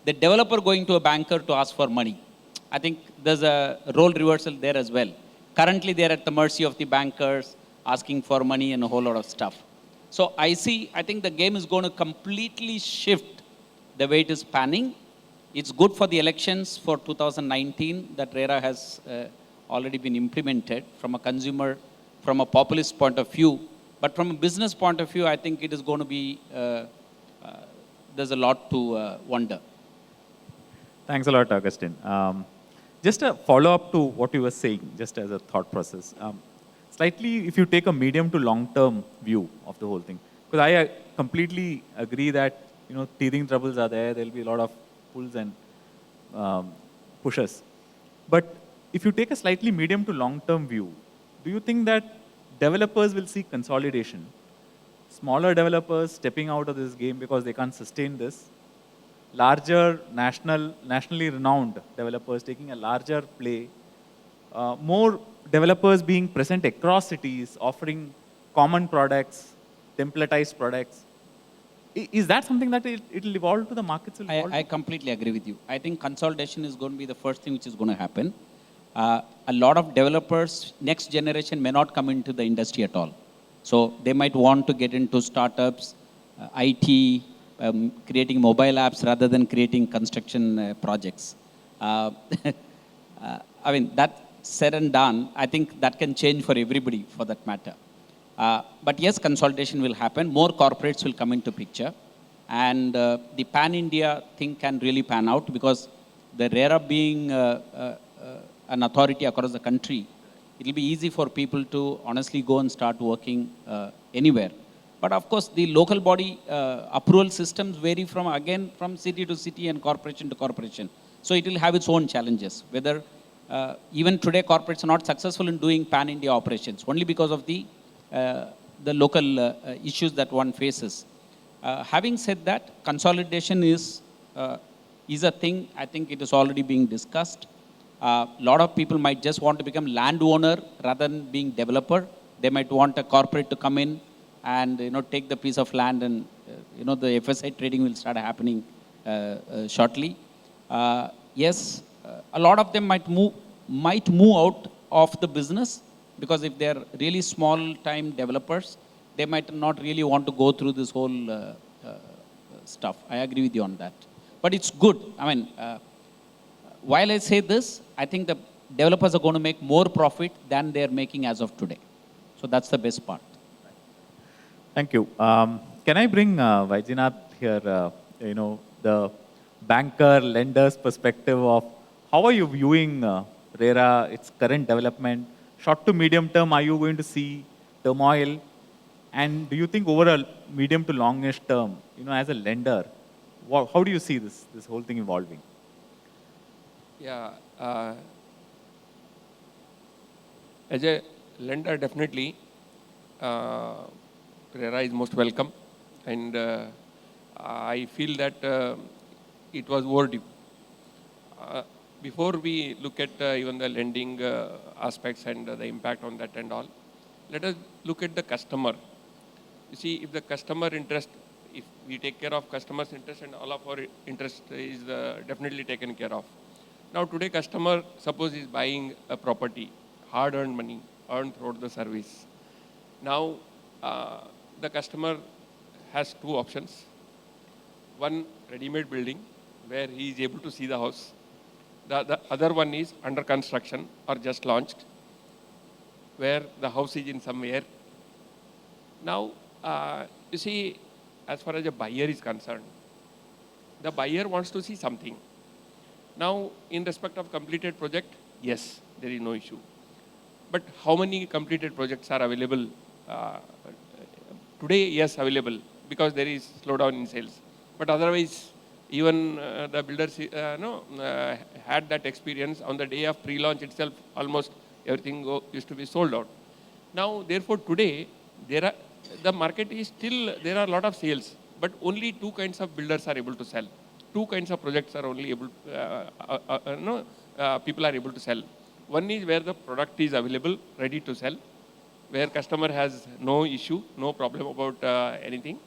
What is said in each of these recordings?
the developer going to a banker to ask for money. I think there's a role reversal there as well. Currently, they're at the mercy of the bankers asking for money and a whole lot of stuff. So I think the game is going to completely shift the way it is panning. It's good for the elections for 2019 that RERA has already been implemented from a populist point of view. But from a business point of view, I think it is going to be, there's a lot to wonder. Thanks a lot, Augustine. Just a follow-up to what you were saying, just as a thought process. Slightly, if you take a medium to long-term view of the whole thing, because I completely agree that teething troubles are there. There'll be a lot of pulls and pushes. But if you take a slightly medium to long-term view, do you think that developers will see consolidation? Smaller developers stepping out of this game because they can't sustain this. Larger, nationally renowned developers taking a larger play. More developers being present across cities, offering common products, templatized products. Is that something that it will evolve to the markets? I completely agree with you. I think consolidation is going to be the first thing which is going to happen. A lot of developers, next generation may not come into the industry at all. So they might want to get into startups, IT, creating mobile apps rather than creating construction projects. I mean, that said and done, I think that can change for everybody for that matter. But yes, consolidation will happen. More corporates will come into picture. And the pan-India thing can really pan out because the RERA being an authority across the country, it will be easy for people to honestly go and start working anywhere. But of course, the local body approval systems vary from city to city and corporation to corporation. So it will have its own challenges. Whether even today corporates are not successful in doing pan-India operations only because of the local issues that one faces. Having said that, consolidation is a thing. I think it is already being discussed. A lot of people might just want to become landowner rather than being developer. They might want a corporate to come in and take the piece of land, and the FSI trading will start happening shortly. Yes, a lot of them might move out of the business because if they're really small time developers, they might not really want to go through this whole stuff. I agree with you on that. But it's good. I mean, while I say this, I think the developers are going to make more profit than they're making as of today. So that's the best part. Thank you. Can I bring Vaidyanathan here, the banker, lender's perspective of how are you viewing RERA, its current development? Short to medium term, are you going to see turmoil? And do you think over a medium to longish term, as a lender, how do you see this whole thing evolving? Yeah, as a lender, definitely, RERA is most welcome, and I feel that it was overdue. Before we look at even the lending aspects and the impact on that and all, let us look at the customer. You see, if the customer interest, if we take care of customers' interest, and all of our interest is definitely taken care of. Now today customer, suppose is buying a property, hard-earned money, earned throughout the service. Now the customer has two options. One, ready-made building, where he is able to see the house. The other one is under construction or just launched, where the house is in somewhere. Now, you see, as far as a buyer is concerned, the buyer wants to see something. Now, in respect of completed project, yes, there is no issue. But how many completed projects are available? Today, yes, available, because there is slowdown in sales. But otherwise, even the builders had that experience. On the day of pre-launch itself, almost everything used to be sold out. Now, therefore, today, the market is still, there are a lot of sales, but only two kinds of builders are able to sell. Two kinds of projects are only able, people are able to sell. One is where the product is available, ready to sell, where customer has no issue, no problem about anything.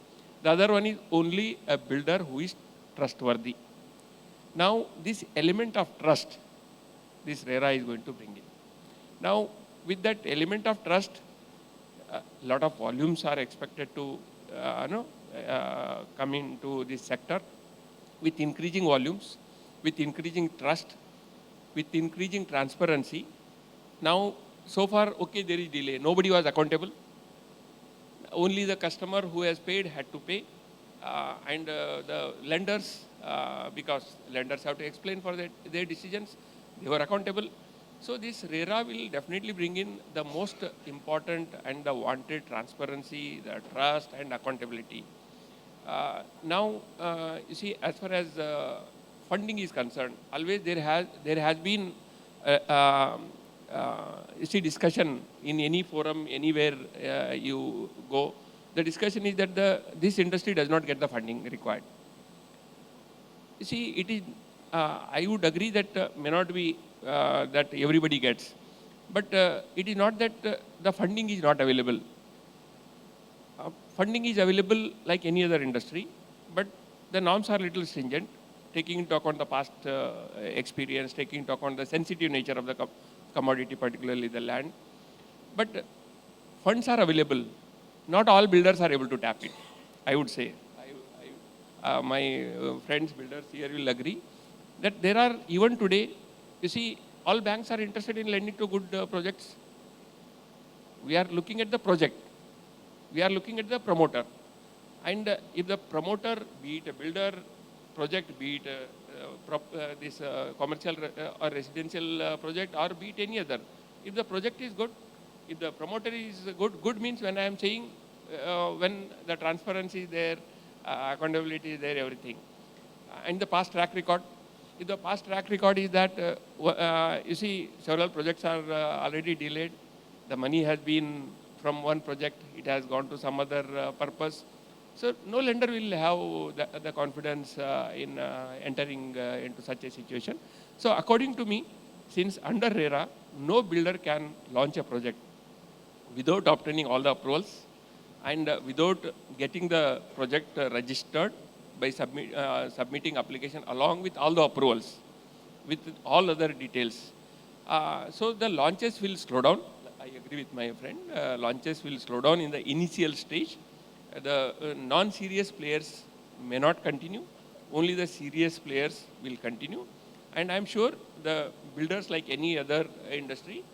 The other one is only a builder who is trustworthy. Now, this element of trust, this RERA is going to bring in. Now, with that element of trust, a lot of volumes are expected to come into this sector with increasing volumes, with increasing trust, with increasing transparency. Now, so far, okay, there is delay. Nobody was accountable. Only the customer who has paid had to pay. And the lenders, because lenders have to explain for their decisions, they were accountable. So this RERA will definitely bring in the most important and the wanted transparency, the trust and accountability. Now, you see, as far as funding is concerned, always there has been you see discussion in any forum, anywhere you go. The discussion is that this industry does not get the funding required. You see, it is. I would agree that may not be that everybody gets, but it is not that the funding is not available. Funding is available like any other industry, but the norms are little stringent, taking into account the past experience, taking into account the sensitive nature of the commodity, particularly the land. But funds are available. Not all builders are able to tap it, I would say. My friends builders here will agree that there are, even today, you see, all banks are interested in lending to good projects. We are looking at the project. We are looking at the promoter. And if the promoter, be it a builder project, be it this commercial or residential project, or be it any other, if the project is good, if the promoter is good, good means when I am saying, when the transparency is there, accountability is there, everything. And the past track record. If the past track record is that, you see, several projects are already delayed. The money has been from one project, it has gone to some other purpose. So no lender will have the confidence in entering into such a situation. So according to me, since under RERA, no builder can launch a project without obtaining all the approvals and without getting the project registered by submitting application along with all the approvals, with all other details. So the launches will slow down. I agree with my friend. Launches will slow down in the initial stage. The non-serious players may not continue. Only the serious players will continue. And I'm sure the builders, like any other industry,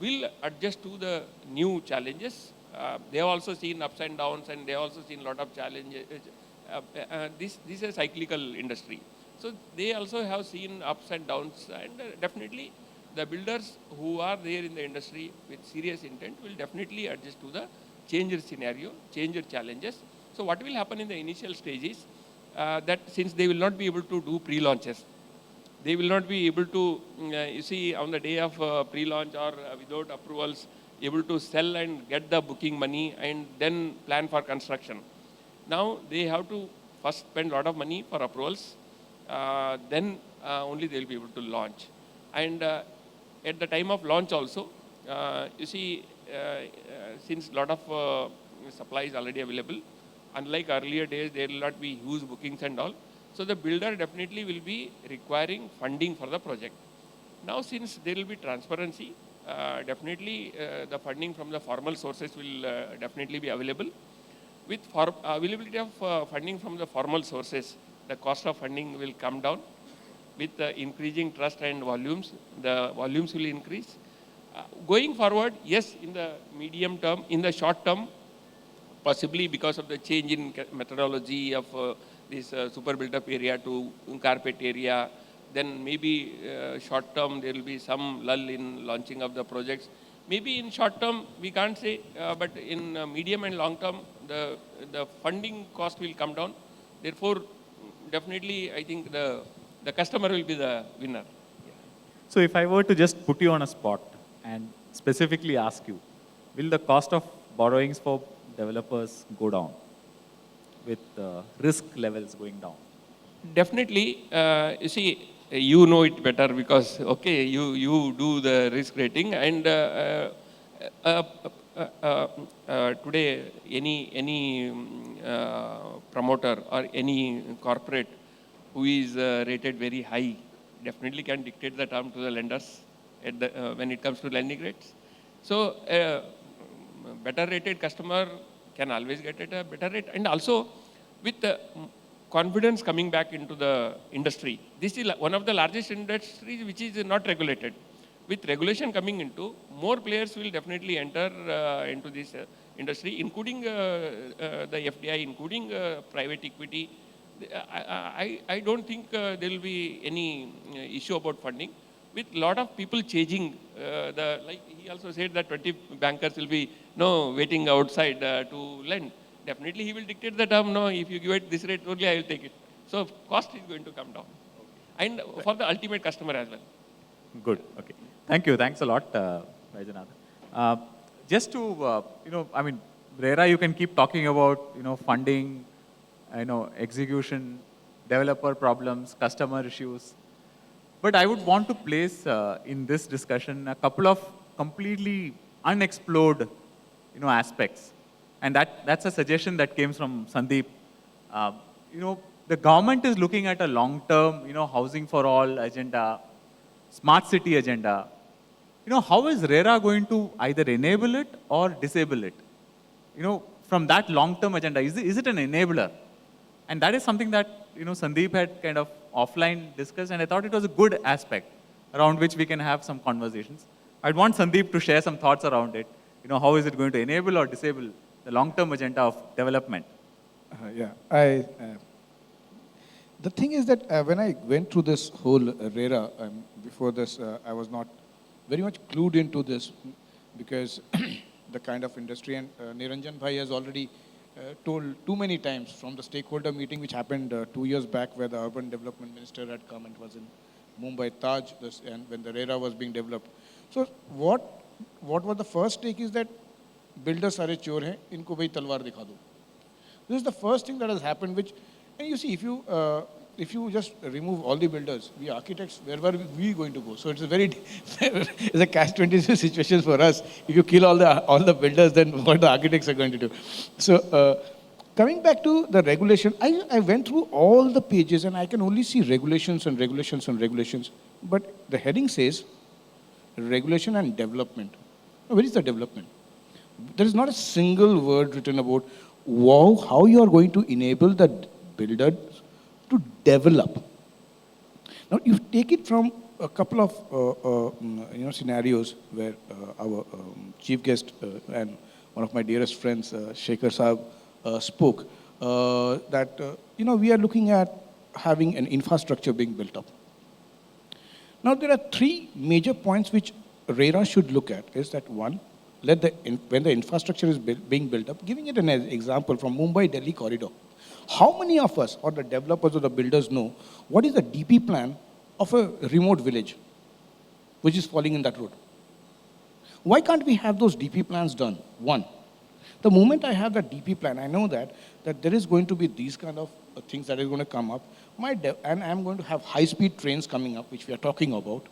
will adjust to the new challenges. They have also seen ups and downs, and they have also seen a lot of challenges. This is a cyclical industry. So they also have seen ups and downs, and definitely the builders who are there in the industry with serious intent will definitely adjust to the changed scenario, changed challenges. So what will happen in the initial stages, that since they will not be able to do pre-launches, they will not be able to, you see, on the day of pre-launch or without approvals, able to sell and get the booking money and then plan for construction. Now they have to first spend a lot of money for approvals, then only they will be able to launch. And at the time of launch also, you see, since a lot of supply is already available, unlike earlier days, there will not be huge bookings and all. So the builder definitely will be requiring funding for the project. Now, since there will be transparency, definitely the funding from the formal sources will definitely be available. With availability of funding from the formal sources, the cost of funding will come down. With increasing trust and volumes, the volumes will increase. Going forward, yes, in the medium term, in the short term, possibly because of the change in methodology of this super built-up area to carpet area, then maybe short term there will be some lull in launching of the projects. Maybe in short term we can't say, but in medium and long term the funding cost will come down. Therefore, definitely I think the customer will be the winner. So if I were to just put you on a spot and specifically ask you, will the cost of borrowings for developers go down with risk levels going down? Definitely, you see, you know it better because, okay, you do the risk rating, and today any promoter or any corporate who is rated very high definitely can dictate the term to the lenders at when it comes to lending rates. So better rated customer can always get at a better rate. And also with confidence coming back into the industry, this is one of the largest industries which is not regulated. With regulation coming into, more players will definitely enter into this industry, including the FDI, including private equity. I don't think there will be any issue about funding. With a lot of people changing, like he also said that 20 bankers will be waiting outside to lend. Definitely he will dictate the term, no, if you give it this rate only, I will take it. So cost is going to come down. And for the ultimate customer as well. Good. Okay. Thank you. Thanks a lot, Vaijanathan. Just to, I mean, RERA, you can keep talking about, funding, execution, developer problems, customer issues. But I would want to place in this discussion a couple of completely unexplored, aspects. And that's a suggestion that came from Sandeep. The government is looking at a long-term, housing for all agenda, smart city agenda. How is RERA going to either enable it or disable it? From that long-term agenda, is it an enabler? And that is something that, Sandeep had kind of offline discussed, and I thought it was a good aspect around which we can have some conversations. I'd want Sandeep to share some thoughts around it. How is it going to enable or disable the long-term agenda of development? The thing is that when I went through this whole RERA, before this, I was not very much clued into this because the kind of industry, and Niranjan Bhai has already told too many times from the stakeholder meeting which happened 2 years back where the urban development minister had come and was in Mumbai Taj and when the RERA was being developed. So what was the first take is that builders sare chor hain, inko bhai talwar dikha do. This is the first thing that has happened, which, and you see, if you just remove all the builders, we architects, where were we going to go? So it's a very, it's a catch-22 situation for us. If you kill all the builders, then what the architects are going to do? So coming back to the regulation, I went through all the pages and I can only see regulations and regulations and regulations. But the heading says regulation and development. Now, where is the development? There is not a single word written about how you are going to enable the builder to develop. Now, you take it from a couple of scenarios where our chief guest and one of my dearest friends, Shekhar Saab, spoke that we are looking at having an infrastructure being built up. Now, there are three major points which RERA should look at. Is that one, when the infrastructure is being built up, giving it an example from Mumbai-Delhi corridor. How many of us or the developers or the builders know what is the DP plan of a remote village which is falling in that road? Why can't we have those DP plans done? One, the moment I have that DP plan, I know that there is going to be these kind of things that are going to come up, and I'm going to have high-speed trains coming up, which we are talking about.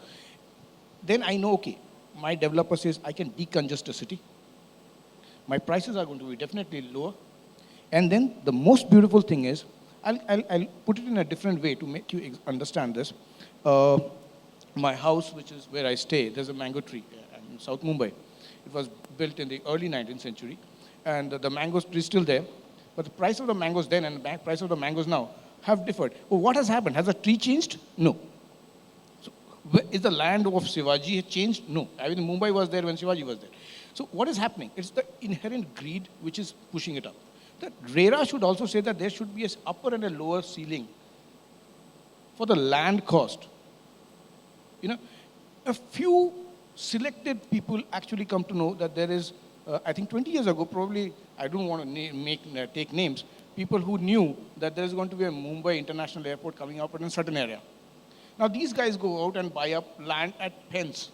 Then I know, okay, my developer says I can decongest a city. My prices are going to be definitely lower. And then the most beautiful thing is, I'll put it in a different way to make you understand this. My house, which is where I stay, there's a mango tree in South Mumbai. It was built in the early 19th century. And the mango tree is still there. But the price of the mangoes then and the price of the mangoes now have differed. Well, what has happened? Has the tree changed? No. So, is the land of Shivaji changed? No. I mean, Mumbai was there when Shivaji was there. So what is happening? It's the inherent greed which is pushing it up. The RERA should also say that there should be an upper and a lower ceiling for the land cost. A few selected people actually come to know that there is, I think 20 years ago, probably, I don't want to take names, people who knew that there is going to be a Mumbai International Airport coming up in a certain area. Now these guys go out and buy up land at pence.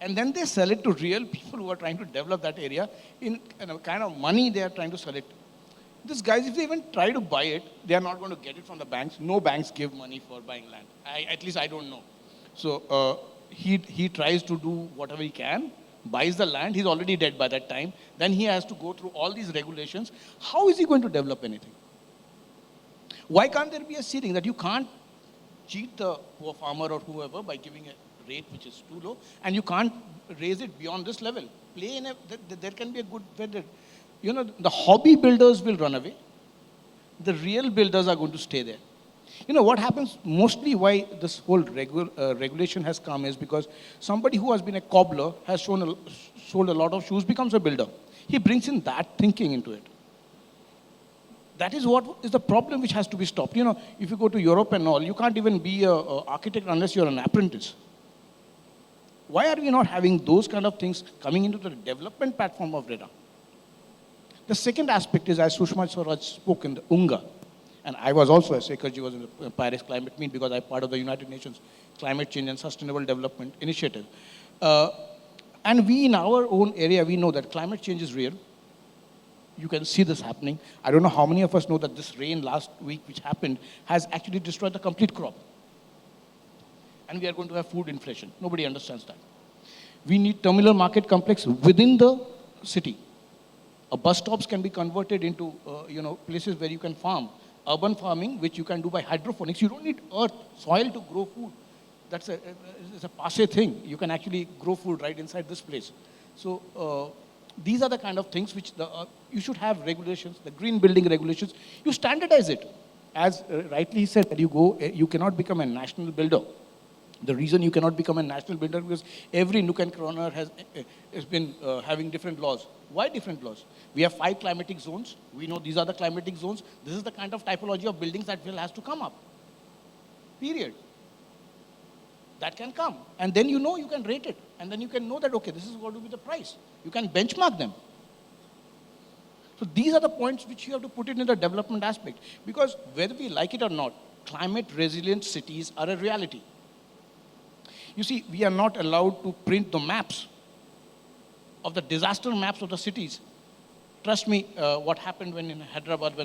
And then they sell it to real people who are trying to develop that area in kind of money they are trying to sell it. These guys, if they even try to buy it, they are not going to get it from the banks. No banks give money for buying land. At least I don't know. So he tries to do whatever he can, buys the land. He's already dead by that time. Then he has to go through all these regulations. How is he going to develop anything? Why can't there be a ceiling that you can't cheat the poor farmer or whoever by giving a rate which is too low, and you can't raise it beyond this level? Play in a, there can be a good, you know, the hobby builders will run away. The real builders are going to stay there. You know, what happens, mostly why this whole regulation has come is because somebody who has been a cobbler, has sold a lot of shoes, becomes a builder. He brings in that thinking into it. That is what is the problem which has to be stopped. You know, if you go to Europe and all, you can't even be an architect unless you're an apprentice. Why are we not having those kind of things coming into the development platform of RERA? The second aspect is, as Sushma Swaraj spoke in the UNGA, and I was also, as Sekharji was in the Paris Climate Meet, because I'm part of the United Nations Climate Change and Sustainable Development Initiative. And we, in our own area, we know that climate change is real. You can see this happening. I don't know how many of us know that this rain last week, which happened, has actually destroyed the complete crop. And we are going to have food inflation. Nobody understands that. We need terminal market complex within the city. Bus stops can be converted into you know, places where you can farm. Urban farming, which you can do by hydroponics. You don't need earth, soil to grow food. That's it's a passe thing. You can actually grow food right inside this place. So these are the kind of things which you should have regulations, the green building regulations. You standardize it. As rightly said, that you cannot become a national builder. The reason you cannot become a national builder is because every nook and corner has been having different laws. Why different laws? We have 5 climatic zones. We know these are the climatic zones. This is the kind of typology of buildings that has to come up. Period. That can come. And then you know you can rate it. And then you can know that, okay, this is going to be the price. You can benchmark them. So these are the points which you have to put it in the development aspect. Because whether we like it or not, climate resilient cities are a reality. You see, we are not allowed to print the maps of the disaster maps of the cities. Trust me, what happened when in Hyderabad, when